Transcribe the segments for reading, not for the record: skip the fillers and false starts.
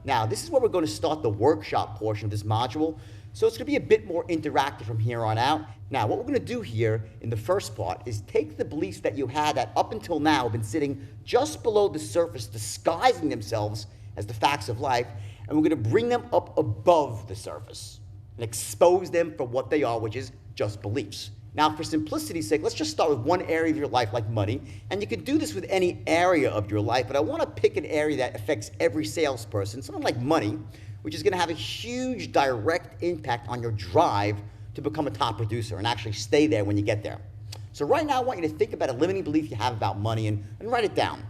Now, this is where we're going to start the workshop portion of this module, so it's going to be a bit more interactive from here on out. Now, what we're going to do here in the first part is take the beliefs that you had that up until now have been sitting just below the surface, disguising themselves as the facts of life, and we're going to bring them up above the surface and expose them for what they are, which is just beliefs. Now, for simplicity's sake, let's just start with one area of your life like money, and you can do this with any area of your life, but I want to pick an area that affects every salesperson, something like money, which is going to have a huge direct impact on your drive to become a top producer and actually stay there when you get there. So right now, I want you to think about a limiting belief you have about money and write it down.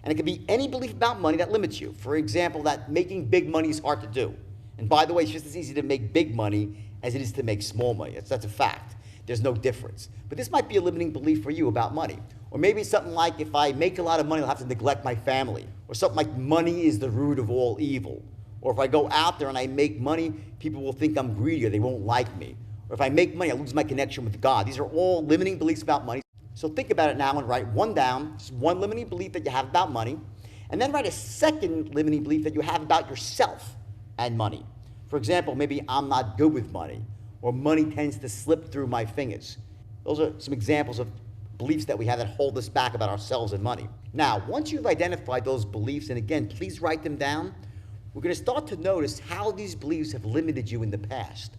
And it could be any belief about money that limits you. For example, that making big money is hard to do. And by the way, it's just as easy to make big money as it is to make small money. That's a fact. There's no difference. But this might be a limiting belief for you about money. Or maybe it's something like, if I make a lot of money, I'll have to neglect my family. Or something like, money is the root of all evil. Or if I go out there and I make money, people will think I'm greedy or they won't like me. Or if I make money, I lose my connection with God. These are all limiting beliefs about money. So think about it now and write one down, just one limiting belief that you have about money, and then write a second limiting belief that you have about yourself and money. For example, maybe I'm not good with money, or money tends to slip through my fingers. Those are some examples of beliefs that we have that hold us back about ourselves and money. Now, once you've identified those beliefs, and again, please write them down, we're going to start to notice how these beliefs have limited you in the past.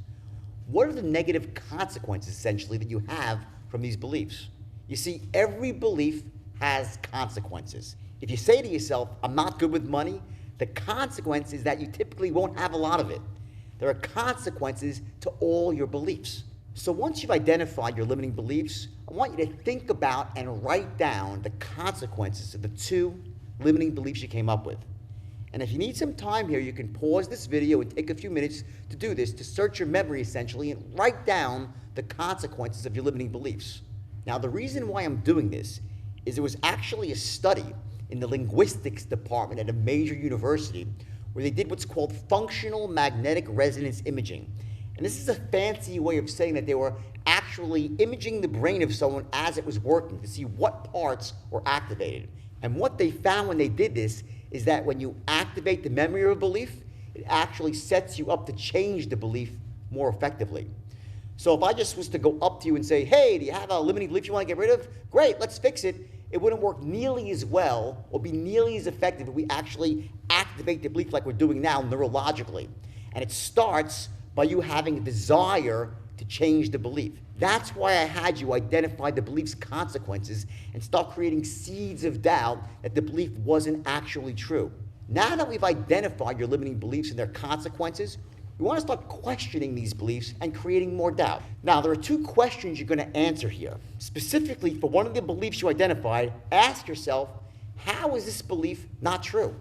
What are the negative consequences, essentially, that you have from these beliefs? You see, every belief has consequences. If you say to yourself, I'm not good with money, the consequence is that you typically won't have a lot of it. There are consequences to all your beliefs. So once you've identified your limiting beliefs, I want you to think about and write down the consequences of the two limiting beliefs you came up with. And if you need some time here, you can pause this video and take a few minutes to do this, to search your memory essentially, and write down the consequences of your limiting beliefs. Now, the reason why I'm doing this is there was actually a study in the linguistics department at a major university where they did what's called functional magnetic resonance imaging. And this is a fancy way of saying that they were actually imaging the brain of someone as it was working to see what parts were activated. And what they found when they did this is that when you activate the memory of a belief, it actually sets you up to change the belief more effectively. So if I just was to go up to you and say, hey, do you have a limiting belief you want to get rid of? Great, let's fix it. It wouldn't work nearly as well or be nearly as effective if we actually activate the belief like we're doing now neurologically. And it starts by you having a desire to change the belief. That's why I had you identify the belief's consequences and start creating seeds of doubt that the belief wasn't actually true. Now that we've identified your limiting beliefs and their consequences, we want to start questioning these beliefs and creating more doubt. Now, there are two questions you're going to answer here. Specifically, for one of the beliefs you identified, ask yourself, how is this belief not true?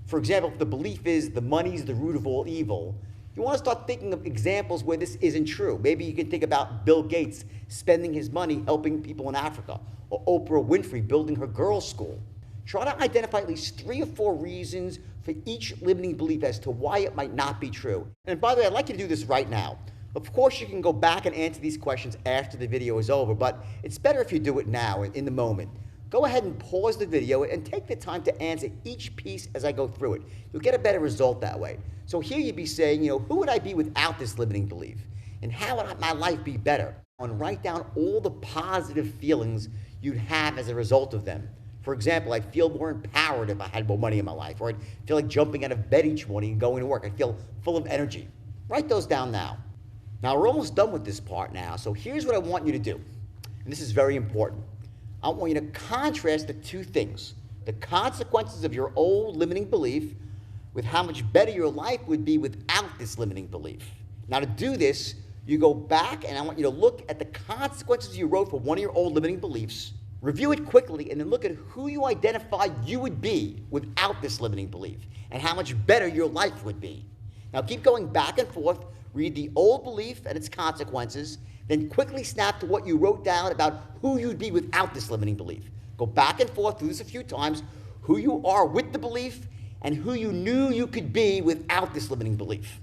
For example, if the belief is the money is the root of all evil, you want to start thinking of examples where this isn't true. Maybe you can think about Bill Gates spending his money helping people in Africa, or Oprah Winfrey building her girls' school. Try to identify at least 3 or 4 reasons for each limiting belief as to why it might not be true. And by the way, I'd like you to do this right now. Of course, you can go back and answer these questions after the video is over, but it's better if you do it now, in the moment. Go ahead and pause the video and take the time to answer each piece as I go through it. You'll get a better result that way. So here you'd be saying, who would I be without this limiting belief? And how would my life be better? And write down all the positive feelings you'd have as a result of them. For example, I'd feel more empowered if I had more money in my life, or I'd feel like jumping out of bed each morning and going to work. I'd feel full of energy. Write those down now. Now, we're almost done with this part now, so here's what I want you to do. And this is very important. I want you to contrast the two things, the consequences of your old limiting belief with how much better your life would be without this limiting belief. Now, to do this, you go back and I want you to look at the consequences you wrote for one of your old limiting beliefs, review it quickly, and then look at who you identified you would be without this limiting belief and how much better your life would be. Now keep going back and forth, read the old belief and its consequences, then quickly snap to what you wrote down about who you'd be without this limiting belief. Go back and forth, do this a few times, who you are with the belief and who you knew you could be without this limiting belief.